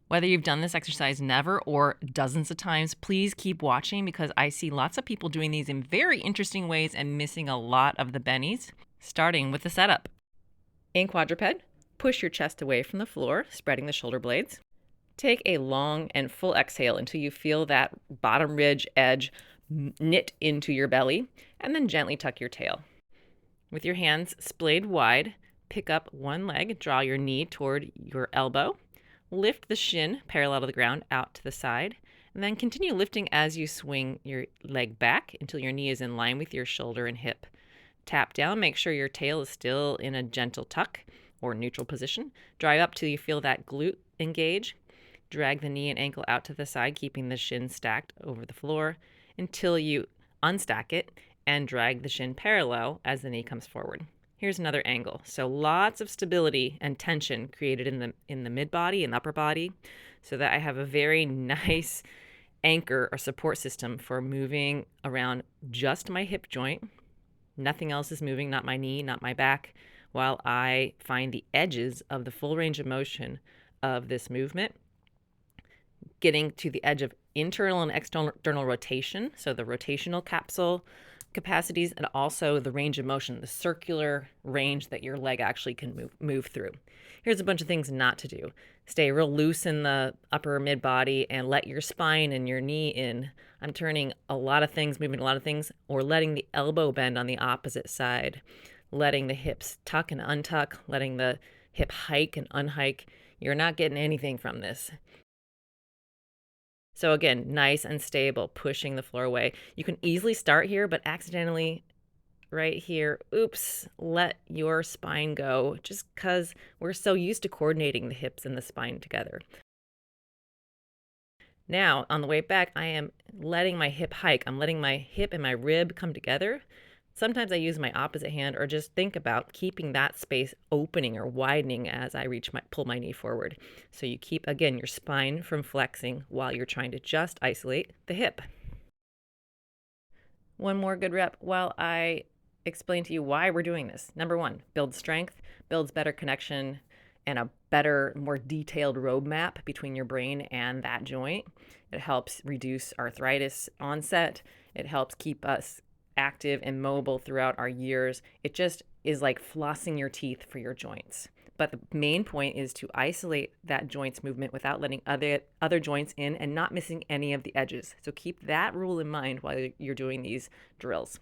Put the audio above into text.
Whether you've done this exercise never or dozens of times, please keep watching because I see lots of people doing these in very interesting ways and missing a lot of the bennies. Starting with the setup. In quadruped, push your chest away from the floor, spreading the shoulder blades. Take a long and full exhale until you feel that bottom ridge edge knit into your belly, and then gently tuck your tail. With your hands splayed wide, pick up one leg, draw your knee toward your elbow, lift the shin parallel to the ground out to the side, and then continue lifting as you swing your leg back until your knee is in line with your shoulder and hip. Tap down, make sure your tail is still in a gentle tuck or neutral position. Drive up till you feel that glute engage. Drag the knee and ankle out to the side, keeping the shin stacked over the floor until you unstack it and drag the shin parallel as the knee comes forward. Here's another angle. So lots of stability and tension created in the mid body and upper body so that I have a very nice anchor or support system for moving around just my hip joint. Nothing else is moving, not my knee, not my back, while I find the edges of the full range of motion of this movement, getting to the edge of internal and external rotation, so the rotational capsule capacities, and also the range of motion, the circular range that your leg actually can move through. Here's a bunch of things not to do. Stay real loose in the upper mid body and let your spine and your knee in. I'm turning a lot of things, moving a lot of things, or letting the elbow bend on the opposite side, letting the hips tuck and untuck, letting the hip hike and unhike. You're not getting anything from this. So again, nice and stable, pushing the floor away. You can easily start here, but accidentally right here, oops, let your spine go just because we're so used to coordinating the hips and the spine together. Now, on the way back, I am letting my hip hike. I'm letting my hip and my rib come together. Sometimes I use my opposite hand or just think about keeping that space opening or widening as I pull my knee forward. So you keep, again, your spine from flexing while you're trying to just isolate the hip. One more good rep while I explain to you why we're doing this. Number one, builds strength, builds better connection, and a better, more detailed roadmap between your brain and that joint. It helps reduce arthritis onset. It helps keep us active and mobile throughout our years. It just is like flossing your teeth for your joints. But the main point is to isolate that joint's movement without letting other joints in and not missing any of the edges. So keep that rule in mind while you're doing these drills.